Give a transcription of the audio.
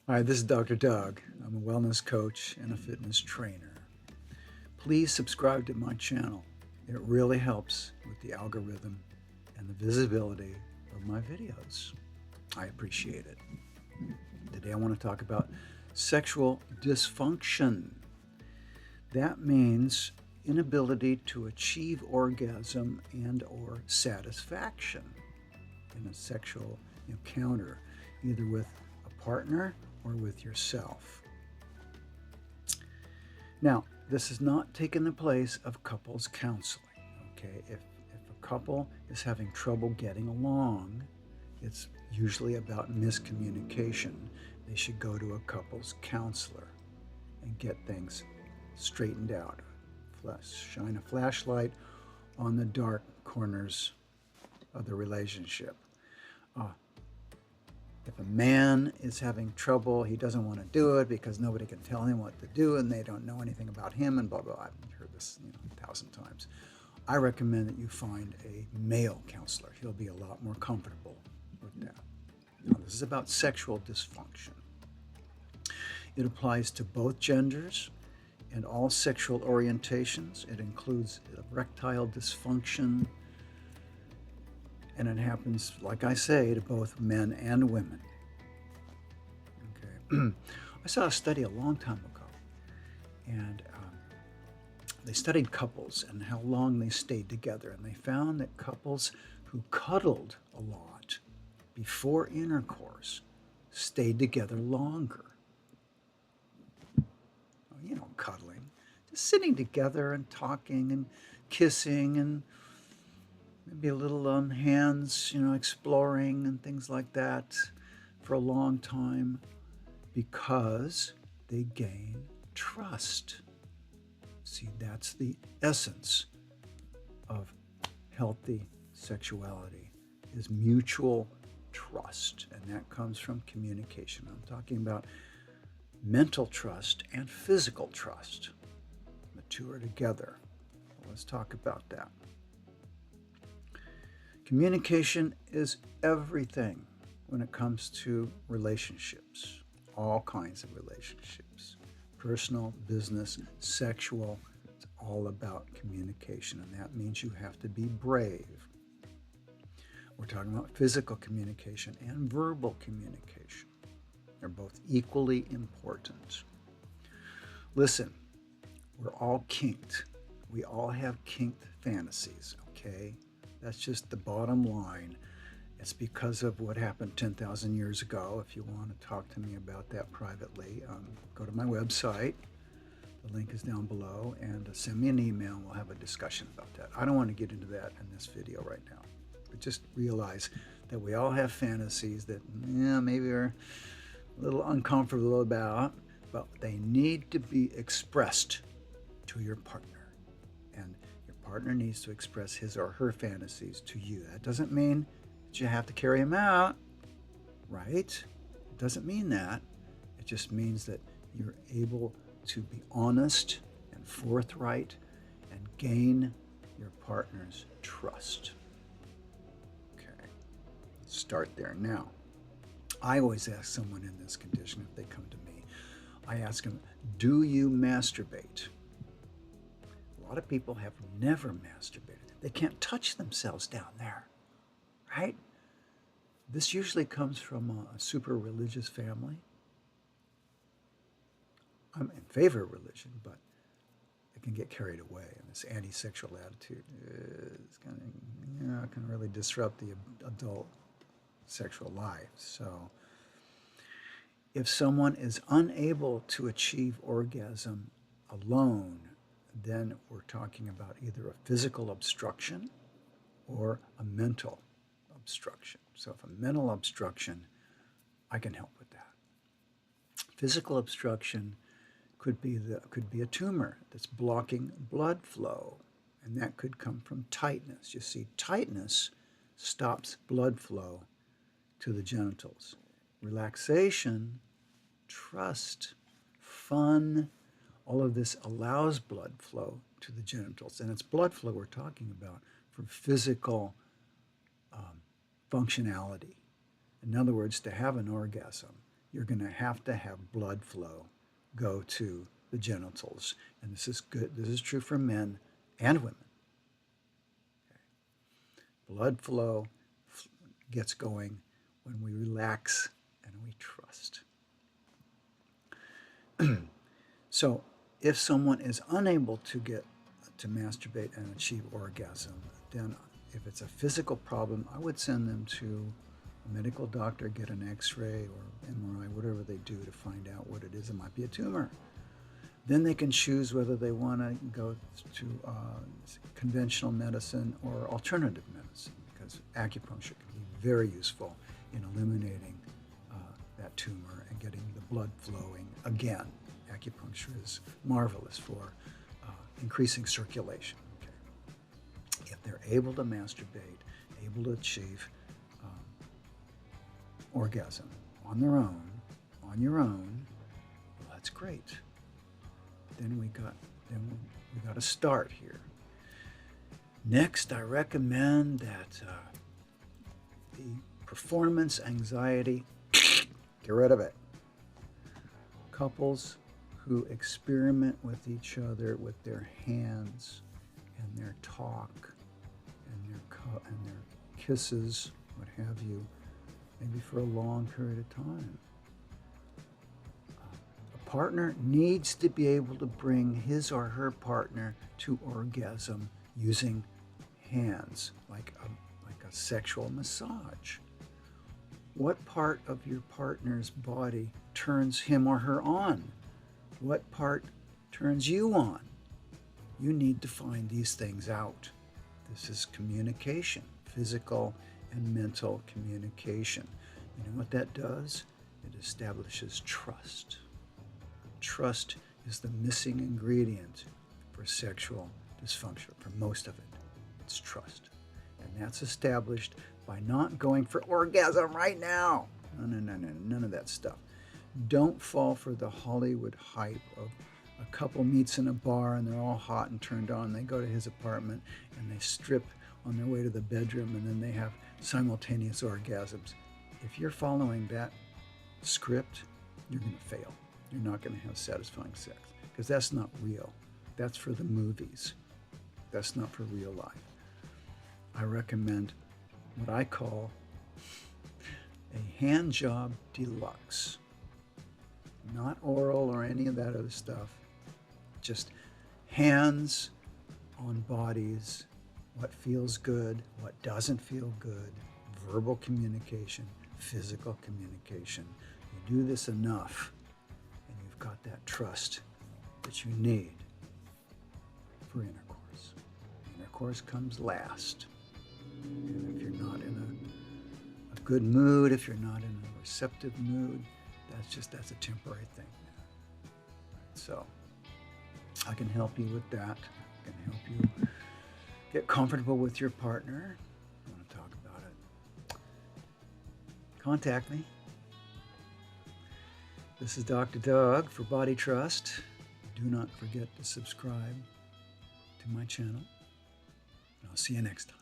Hi, this is Dr. Doug. I'm a wellness coach and a fitness trainer. Please subscribe to my channel. It really helps with the algorithm and the visibility of my videos. I appreciate it. Today I want to talk about sexual dysfunction. That means inability to achieve orgasm and or satisfaction in a sexual encounter, either with a partner or with yourself. Now, this is not taking the place of couples counseling. Okay, if a couple is having trouble getting along, it's usually about miscommunication. They should go to a couples counselor and get things straightened out. Shine a flashlight on the dark corners of the relationship. Uh, if a man is having trouble, he doesn't want to do it because nobody can tell him what to do and they don't know anything about him and blah, blah. I've heard this 1,000 times. I recommend that you find a male counselor. He'll be a lot more comfortable with that. Now, this is about sexual dysfunction. It applies to both genders and all sexual orientations. It includes erectile dysfunction, and it happens, like I say, to both men and women. Okay. I saw a study a long time ago, and they studied couples and how long they stayed together, and they found that couples who cuddled a lot before intercourse stayed together longer. Cuddling, just sitting together and talking and kissing and maybe a little on hands, exploring and things like that for a long time because they gain trust. See, that's the essence of healthy sexuality, is mutual trust, and that comes from communication. I'm talking about mental trust and physical trust. The two are together. Let's talk about that. Communication is everything when it comes to relationships, all kinds of relationships, personal, business, sexual. It's all about communication, and that means you have to be brave. We're talking about physical communication and verbal communication. They're both equally important. Listen, we're all kinked. We all have kinked fantasies, okay? That's just the bottom line. It's because of what happened 10,000 years ago. If you want to talk to me about that privately, go to my website. The link is down below, and send me an email and we'll have a discussion about that. I don't want to get into that in this video right now, but just realize that we all have fantasies that maybe are a little uncomfortable about, but they need to be expressed to your partner. And your partner needs to express his or her fantasies to you. That doesn't mean that you have to carry them out, right? It doesn't mean that. It just means that you're able to be honest and forthright and gain your partner's trust. Okay, let's start there. Now, I always ask someone in this condition, if they come to me, I ask them, do you masturbate? A lot of people have never masturbated. They can't touch themselves down there, right? This usually comes from a super religious family. I'm in favor of religion, but they can get carried away, and this anti-sexual attitude can really disrupt the adult sexual life. So if someone is unable to achieve orgasm alone, then we're talking about either a physical obstruction or a mental obstruction. So if a mental obstruction, I can help with that. Physical obstruction could be a tumor that's blocking blood flow, and that could come from tightness. You see, tightness stops blood flow to the genitals. Relaxation, trust, fun, all of this allows blood flow to the genitals. And it's blood flow we're talking about for physical functionality. In other words, to have an orgasm, you're going to have blood flow go to the genitals. And this is good. This is true for men and women. Okay. Blood flow gets going when we relax and we trust. So if someone is unable to masturbate and achieve orgasm, then if it's a physical problem, I would send them to a medical doctor, get an x-ray or MRI, whatever they do to find out what it is. It might be a tumor. Then they can choose whether they want to go to conventional medicine or alternative medicine, because acupuncture can be very useful in eliminating that tumor and getting the blood flowing again. Acupuncture is marvelous for increasing circulation. Okay. If they're able to masturbate, able to achieve orgasm on their own, on your own, well, that's great. Then we got to start here. Next, I recommend that the performance anxiety, get rid of it. Couples who experiment with each other with their hands and their talk and their kisses, what have you, maybe for a long period of time. A partner needs to be able to bring his or her partner to orgasm using hands, like a sexual massage. What part of your partner's body turns him or her on? What part turns you on? You need to find these things out. This is communication, physical and mental communication. You know what that does? It establishes trust. Trust is the missing ingredient for sexual dysfunction, for most of it. It's trust. And that's established by not going for orgasm right now. No, none of that stuff. Don't fall for the Hollywood hype of a couple meets in a bar and they're all hot and turned on. They go to his apartment and they strip on their way to the bedroom and then they have simultaneous orgasms. If you're following that script, you're going to fail. You're not going to have satisfying sex because that's not real. That's for the movies. That's not for real life. I recommend what I call a hand job deluxe. Not oral or any of that other stuff. Just hands on bodies, what feels good, what doesn't feel good, verbal communication, physical communication. You do this enough, and you've got that trust that you need for intercourse. Intercourse comes last. And if you're not in a good mood, if you're not in a receptive mood, that's a temporary thing. So I can help you with that. I can help you get comfortable with your partner. I want to talk about it. Contact me. This is Dr. Doug for Body Trust. Do not forget to subscribe to my channel. And I'll see you next time.